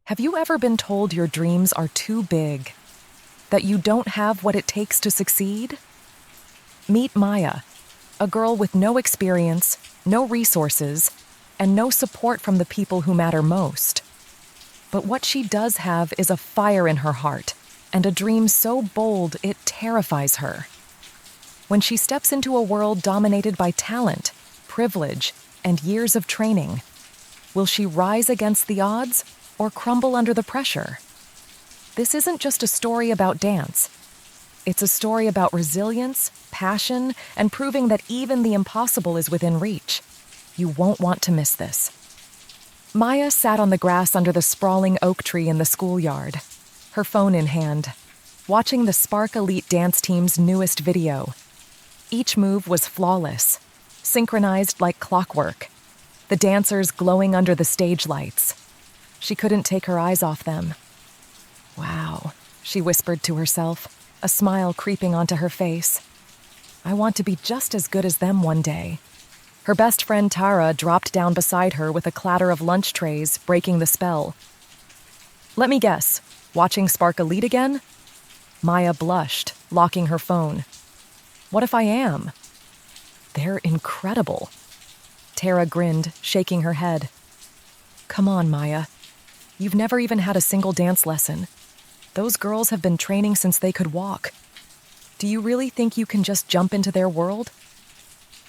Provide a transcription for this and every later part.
Have you ever been told your dreams are too big? That you don't have what it takes to succeed? Meet Maya, a girl with no experience, no resources, and no support from the people who matter most. But what she does have is a fire in her heart and a dream so bold it terrifies her. When she steps into a world dominated by talent, privilege, and years of training, will she rise against the odds or crumble under the pressure? This isn't just a story about dance. It's a story about resilience, passion, and proving that even the impossible is within reach. You won't want to miss this. Maya sat on the grass under the sprawling oak tree in the schoolyard, her phone in hand, watching the Spark Elite dance team's newest video. Each move was flawless, synchronized like clockwork, the dancers glowing under the stage lights. She couldn't take her eyes off them. Wow, she whispered to herself, a smile creeping onto her face. I want to be just as good as them one day. Her best friend Tara dropped down beside her with a clatter of lunch trays, breaking the spell. Let me guess, watching Spark Elite again? Maya blushed, locking her phone. What if I am? They're incredible. Tara grinned, shaking her head. Come on, Maya. You've never even had a single dance lesson. Those girls have been training since they could walk. Do you really think you can just jump into their world?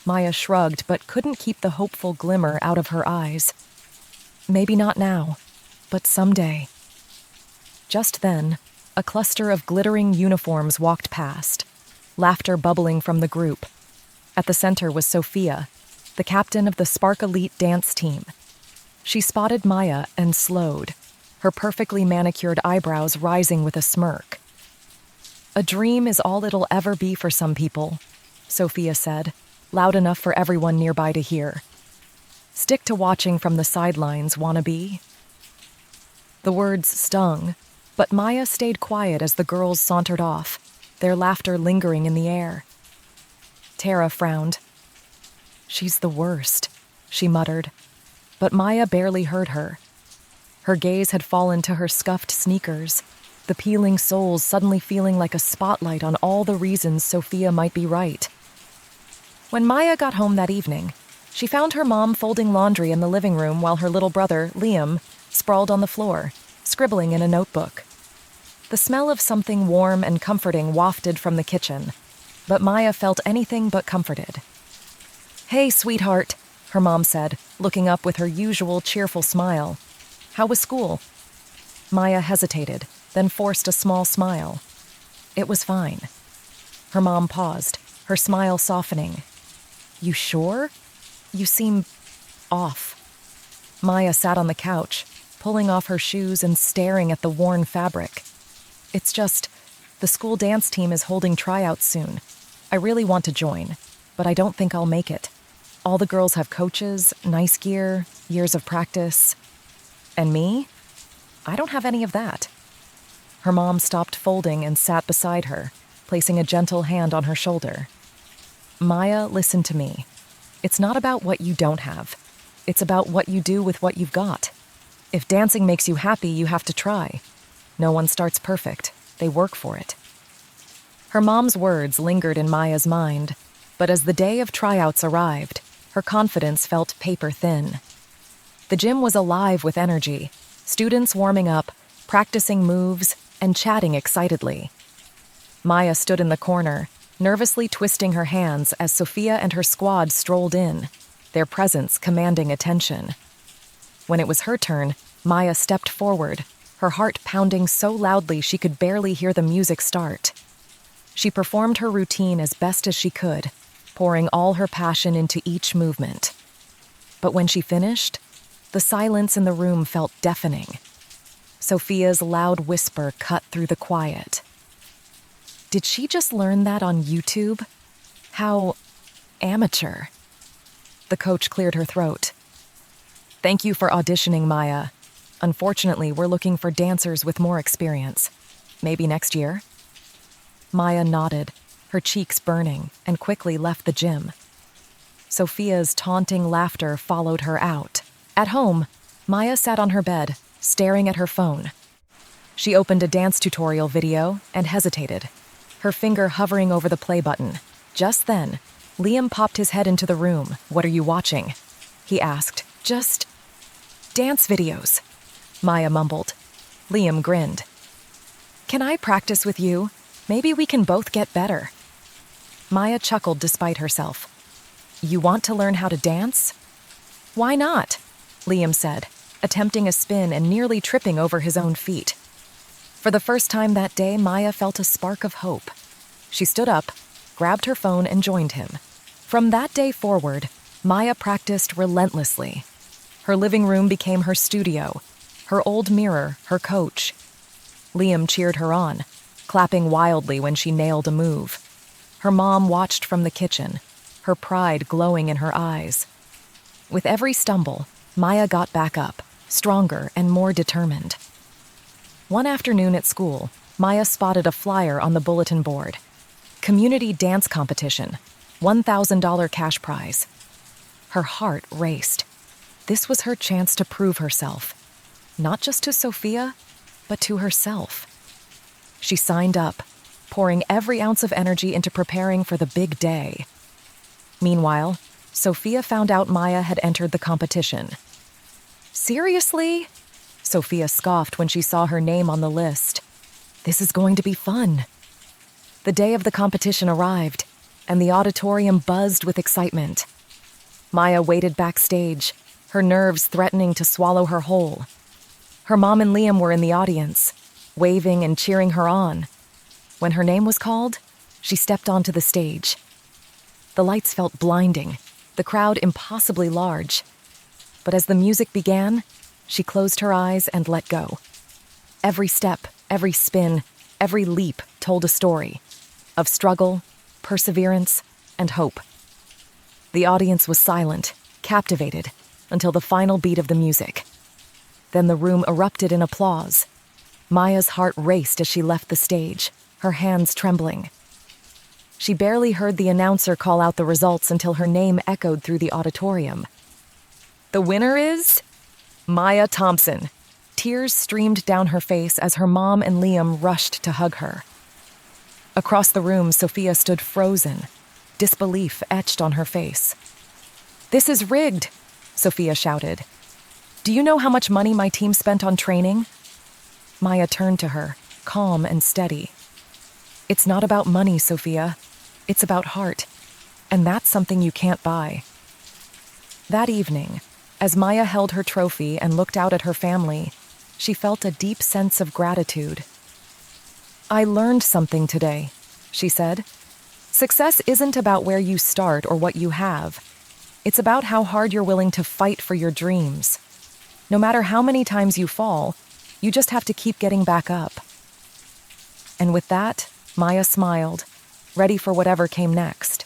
Maya shrugged, but couldn't keep the hopeful glimmer out of her eyes. Maybe not now, but someday. Just then, a cluster of glittering uniforms walked past, laughter bubbling from the group. At the center was Sophia, the captain of the Spark Elite dance team. She spotted Maya and slowed, her perfectly manicured eyebrows rising with a smirk. A dream is all it'll ever be for some people, Sophia said, loud enough for everyone nearby to hear. Stick to watching from the sidelines, wannabe. The words stung, but Maya stayed quiet as the girls sauntered off, their laughter lingering in the air. Tara frowned. She's the worst, she muttered, but Maya barely heard her. Her gaze had fallen to her scuffed sneakers, the peeling soles suddenly feeling like a spotlight on all the reasons Sophia might be right. When Maya got home that evening, she found her mom folding laundry in the living room while her little brother, Liam, sprawled on the floor, scribbling in a notebook. The smell of something warm and comforting wafted from the kitchen, but Maya felt anything but comforted. Hey, sweetheart, her mom said, looking up with her usual cheerful smile. How was school? Maya hesitated, then forced a small smile. It was fine. Her mom paused, her smile softening. You sure? You seem off. Maya sat on the couch, pulling off her shoes and staring at the worn fabric. It's just, the school dance team is holding tryouts soon. I really want to join, but I don't think I'll make it. All the girls have coaches, nice gear, years of practice. And me? I don't have any of that. Her mom stopped folding and sat beside her, placing a gentle hand on her shoulder. Maya, listen to me. It's not about what you don't have. It's about what you do with what you've got. If dancing makes you happy, you have to try. No one starts perfect. They work for it. Her mom's words lingered in Maya's mind, but as the day of tryouts arrived, her confidence felt paper thin. The gym was alive with energy, students warming up, practicing moves, and chatting excitedly. Maya stood in the corner, nervously twisting her hands as Sophia and her squad strolled in, their presence commanding attention. When it was her turn, Maya stepped forward, her heart pounding so loudly she could barely hear the music start. She performed her routine as best as she could, pouring all her passion into each movement. But when she finished, the silence in the room felt deafening. Sophia's loud whisper cut through the quiet. Did she just learn that on YouTube? How amateur. The coach cleared her throat. Thank you for auditioning, Maya. Unfortunately, we're looking for dancers with more experience. Maybe next year? Maya nodded, her cheeks burning, and quickly left the gym. Sophia's taunting laughter followed her out. At home, Maya sat on her bed, staring at her phone. She opened a dance tutorial video and hesitated, her finger hovering over the play button. Just then, Liam popped his head into the room. "What are you watching?" he asked. "Just dance videos," Maya mumbled. Liam grinned. "Can I practice with you? Maybe we can both get better." Maya chuckled despite herself. "You want to learn how to dance?" "Why not?" Liam said, attempting a spin and nearly tripping over his own feet. For the first time that day, Maya felt a spark of hope. She stood up, grabbed her phone, and joined him. From that day forward, Maya practiced relentlessly. Her living room became her studio, her old mirror, her coach. Liam cheered her on, clapping wildly when she nailed a move. Her mom watched from the kitchen, her pride glowing in her eyes. With every stumble, Maya got back up, stronger and more determined. One afternoon at school, Maya spotted a flyer on the bulletin board. Community dance competition, $1,000 cash prize. Her heart raced. This was her chance to prove herself, not just to Sophia, but to herself. She signed up, pouring every ounce of energy into preparing for the big day. Meanwhile, Sophia found out Maya had entered the competition. "Seriously?" Sophia scoffed when she saw her name on the list. "This is going to be fun." The day of the competition arrived, and the auditorium buzzed with excitement. Maya waited backstage, her nerves threatening to swallow her whole. Her mom and Liam were in the audience, waving and cheering her on. When her name was called, she stepped onto the stage. The lights felt blinding, the crowd impossibly large. But as the music began, she closed her eyes and let go. Every step, every spin, every leap told a story of struggle, perseverance, and hope. The audience was silent, captivated, until the final beat of the music. Then the room erupted in applause. Maya's heart raced as she left the stage, her hands trembling. She barely heard the announcer call out the results until her name echoed through the auditorium. "The winner is Maya Thompson." Tears streamed down her face as her mom and Liam rushed to hug her. Across the room, Sophia stood frozen, disbelief etched on her face. "This is rigged," Sophia shouted. "Do you know how much money my team spent on training?" Maya turned to her, calm and steady. "It's not about money, Sophia. It's about heart. And that's something you can't buy." That evening, as Maya held her trophy and looked out at her family, she felt a deep sense of gratitude. "I learned something today," she said. "Success isn't about where you start or what you have. It's about how hard you're willing to fight for your dreams. No matter how many times you fall, you just have to keep getting back up." And with that, Maya smiled, ready for whatever came next.